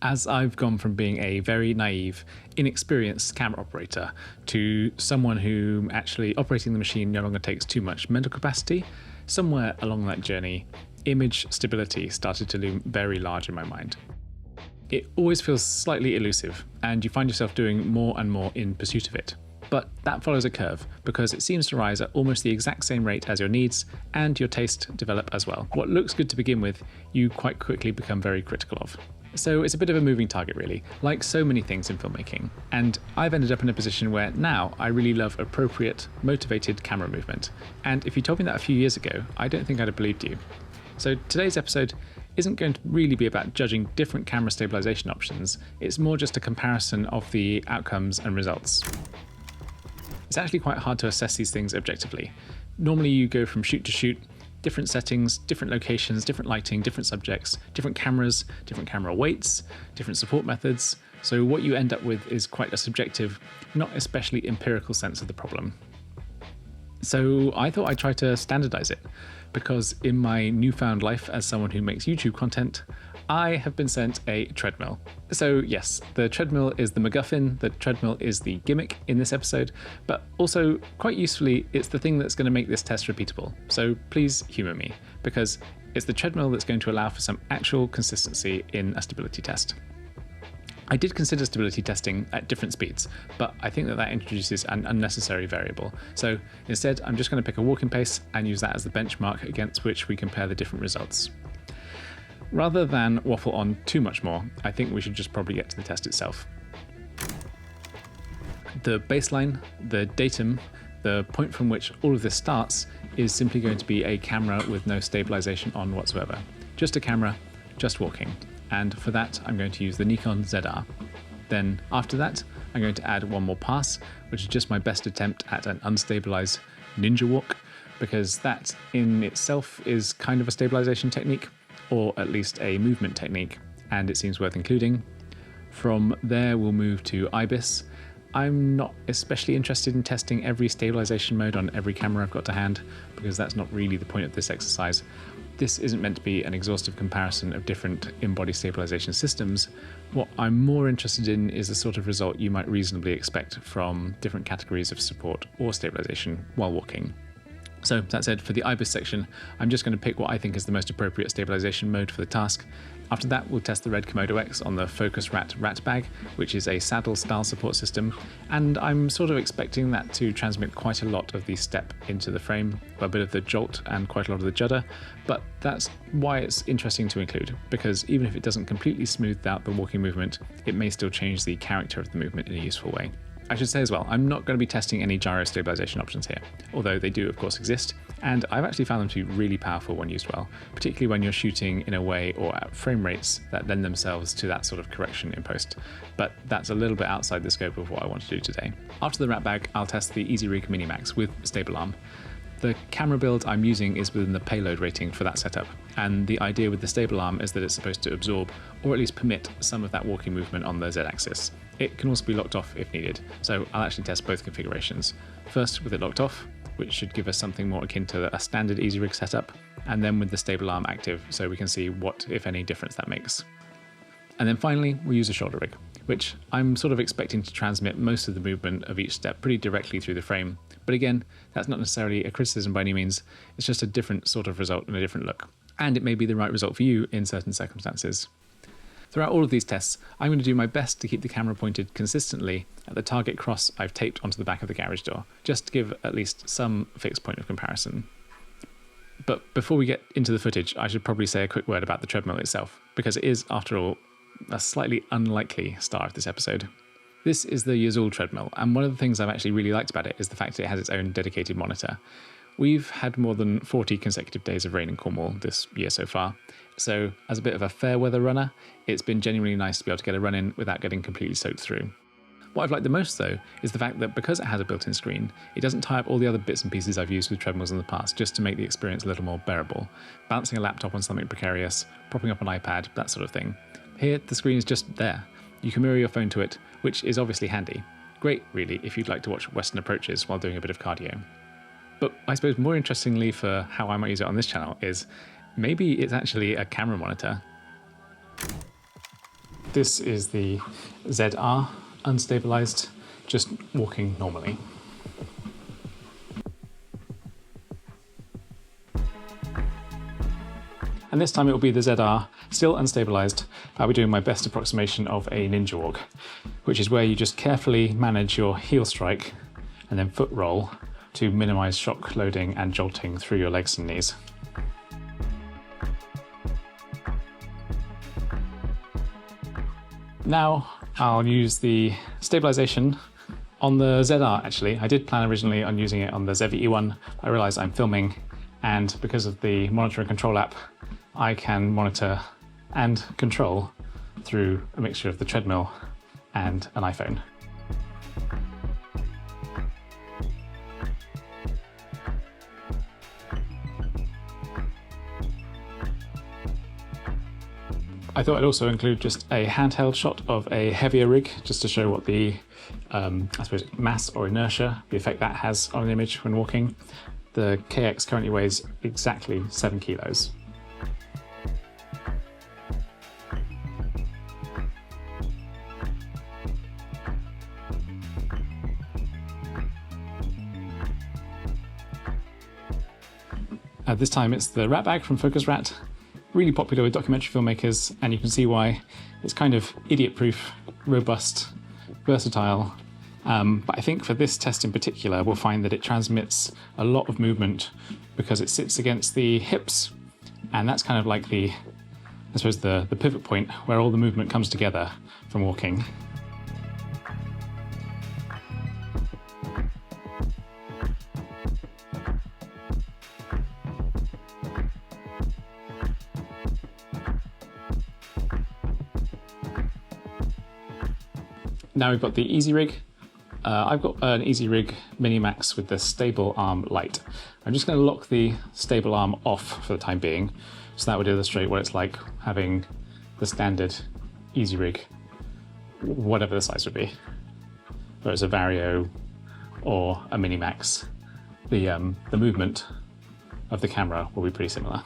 As I've gone from being a very naive, inexperienced camera operator to someone who actually operating the machine no longer takes too much mental capacity, somewhere along that journey, image stability started to loom very large in my mind. It always feels slightly elusive, and you find yourself doing more and more in pursuit of it. But that follows a curve, because it seems to rise at almost the exact same rate as your needs, and your taste develop as well. What looks good to begin with, you quite quickly become very critical of. So it's a bit of a moving target really, like so many things in filmmaking. And I've ended up in a position where now I really love appropriate, motivated camera movement. And if you told me that a few years ago, I don't think I'd have believed you. So today's episode isn't going to really be about judging different camera stabilization options, it's more just a comparison of the outcomes and results. It's actually quite hard to assess these things objectively. Normally you go from shoot to shoot, different settings, different locations, different lighting, different subjects, different cameras, different camera weights, different support methods. So what you end up with is quite a subjective, not especially empirical sense of the problem. So I thought I'd try to standardize it, because in my newfound life as someone who makes YouTube content, I have been sent a treadmill. So yes, the treadmill is the MacGuffin, the treadmill is the gimmick in this episode, but also quite usefully, it's the thing that's going to make this test repeatable. So please humour me, because it's the treadmill that's going to allow for some actual consistency in a stability test. I did consider stability testing at different speeds, but I think that introduces an unnecessary variable. So instead, I'm just going to pick a walking pace and use that as the benchmark against which we compare the different results. Rather than waffle on too much more, I think we should just probably get to the test itself. The baseline, the datum, the point from which all of this starts is simply going to be a camera with no stabilization on whatsoever. Just a camera, just walking. And for that, I'm going to use the Nikon ZR. Then after that, I'm going to add one more pass, which is just my best attempt at an unstabilized ninja walk, because that in itself is kind of a stabilization technique, or at least a movement technique, and it seems worth including. From there, we'll move to IBIS. I'm not especially interested in testing every stabilization mode on every camera I've got to hand, because that's not really the point of this exercise. This isn't meant to be an exhaustive comparison of different in-body stabilization systems. What I'm more interested in is the sort of result you might reasonably expect from different categories of support or stabilization while walking. So that said, for the IBIS section, I'm just going to pick what I think is the most appropriate stabilization mode for the task. After that, we'll test the Red Komodo X on the Focus Rat bag, which is a saddle style support system, and I'm sort of expecting that to transmit quite a lot of the step into the frame, a bit of the jolt and quite a lot of the judder, but that's why it's interesting to include, because even if it doesn't completely smooth out the walking movement, it may still change the character of the movement in a useful way. I should say as well, I'm not going to be testing any gyro stabilization options here, although they do of course exist, and I've actually found them to be really powerful when used well, particularly when you're shooting in a way or at frame rates that lend themselves to that sort of correction in post. But that's a little bit outside the scope of what I want to do today. After the rat bag, I'll test the EasyRig Minimax with StableArm. The camera build I'm using is within the payload rating for that setup, and the idea with the StableArm is that it's supposed to absorb, or at least permit, some of that walking movement on the Z-axis. It can also be locked off if needed, so I'll actually test both configurations. First with it locked off, which should give us something more akin to a standard EasyRig setup, and then with the StableArm active, so we can see what, if any, difference that makes. And then finally, we'll use a shoulder rig, which I'm sort of expecting to transmit most of the movement of each step pretty directly through the frame. But again, that's not necessarily a criticism by any means, it's just a different sort of result and a different look. And it may be the right result for you in certain circumstances. Throughout all of these tests, I'm going to do my best to keep the camera pointed consistently at the target cross I've taped onto the back of the garage door, just to give at least some fixed point of comparison. But before we get into the footage, I should probably say a quick word about the treadmill itself, because it is, after all, a slightly unlikely star of this episode. This is the Yazul treadmill, and one of the things I've actually really liked about it is the fact that it has its own dedicated monitor. We've had more than 40 consecutive days of rain in Cornwall this year so far, so as a bit of a fair weather runner, it's been genuinely nice to be able to get a run in without getting completely soaked through. What I've liked the most though is the fact that because it has a built-in screen, it doesn't tie up all the other bits and pieces I've used with treadmills in the past just to make the experience a little more bearable. Balancing a laptop on something precarious, propping up an iPad, that sort of thing. Here, the screen is just there. You can mirror your phone to it, which is obviously handy. Great, really, if you'd like to watch Western approaches while doing a bit of cardio. But I suppose more interestingly for how I might use it on this channel is maybe it's actually a camera monitor. this is the ZR, unstabilized, just walking normally. And this time it will be the ZR, still unstabilized. I'll be doing my best approximation of a ninja walk, which is where you just carefully manage your heel strike and then foot roll to minimize shock loading and jolting through your legs and knees. Now I'll use the stabilization on the ZR actually. I did plan originally on using it on the Zevi E1. I realized I'm filming, and because of the monitor and control app, I can monitor and control through a mixture of the treadmill and an iPhone. I thought I'd also include just a handheld shot of a heavier rig, just to show what the, I suppose, mass or inertia, the effect that has on an image when walking. The KX currently weighs exactly 7 kilos. This time it's the rat bag from Focus Rat, really popular with documentary filmmakers, and you can see why. It's kind of idiot-proof, robust, versatile, but I think for this test in particular we'll find that it transmits a lot of movement because it sits against the hips, and that's kind of like the, I suppose, the pivot point where all the movement comes together from walking. Now we've got the Easy Rig. I've got an Easy Rig Mini Max with the stable arm light. I'm just going to lock the stable arm off for the time being, so that would illustrate what it's like having the standard Easy Rig, whatever the size would be, whether it's a Vario or a Mini Max. The movement of the camera will be pretty similar.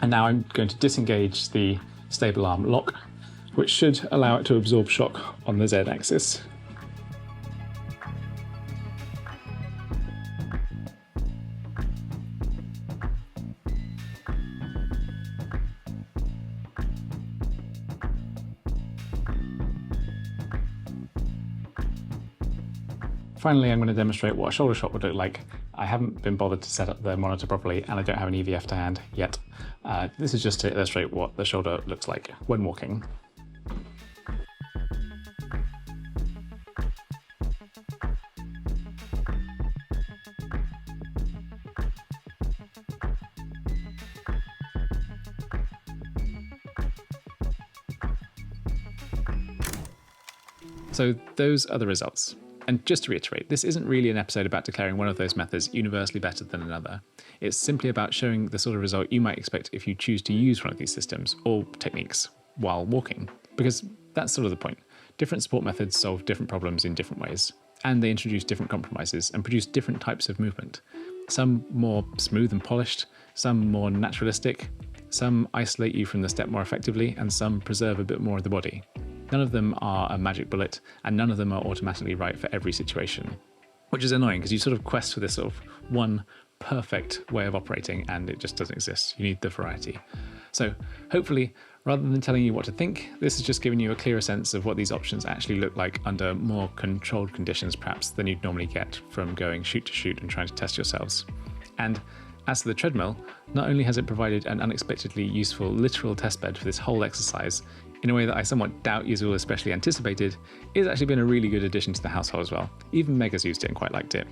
And now I'm going to disengage the stable arm lock, which should allow it to absorb shock on the Z axis. Finally, I'm going to demonstrate what a shoulder shot would look like. I haven't been bothered to set up the monitor properly, and I don't have an EVF to hand yet. This is just to illustrate what the shoulder looks like when walking. So those are the results. And just to reiterate, this isn't really an episode about declaring one of those methods universally better than another. It's simply about showing the sort of result you might expect if you choose to use one of these systems or techniques while walking, because that's sort of the point. Different support methods solve different problems in different ways, and they introduce different compromises and produce different types of movement. Some more smooth and polished, some more naturalistic, some isolate you from the step more effectively, and some preserve a bit more of the body. None of them are a magic bullet, and none of them are automatically right for every situation, which is annoying because you sort of quest for this sort of one perfect way of operating, and it just doesn't exist. You need the variety. So hopefully, rather than telling you what to think, this is just giving you a clearer sense of what these options actually look like under more controlled conditions perhaps than you'd normally get from going shoot to shoot and trying to test yourselves. And as to the treadmill, not only has it provided an unexpectedly useful literal testbed for this whole exercise, in a way that I somewhat doubt you will especially anticipated, it's actually been a really good addition to the household as well. Even Mega's used it and quite liked it.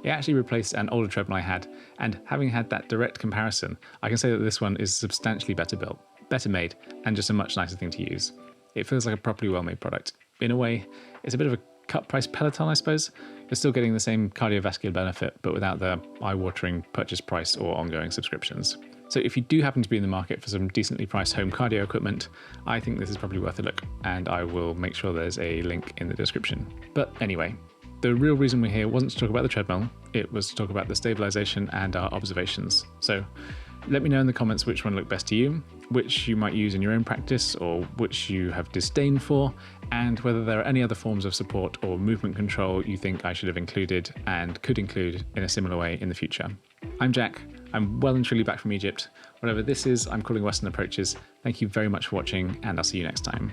It actually replaced an older treadmill I had, and having had that direct comparison, I can say that this one is substantially better built, better made, and just a much nicer thing to use. It feels like a properly well-made product. In a way, it's a bit of a cut-price Peloton, I suppose. You're still getting the same cardiovascular benefit, but without the eye-watering purchase price or ongoing subscriptions. So if you do happen to be in the market for some decently priced home cardio equipment, I think this is probably worth a look, and I will make sure there's a link in the description. But anyway, the real reason we're here wasn't to talk about the treadmill, it was to talk about the stabilisation and our observations. So let me know in the comments which one looked best to you, which you might use in your own practice or which you have disdain for, and whether there are any other forms of support or movement control you think I should have included and could include in a similar way in the future. I'm Jack, I'm well and truly back from Egypt. Whatever this is, I'm calling Western approaches. Thank you very much for watching, and I'll see you next time.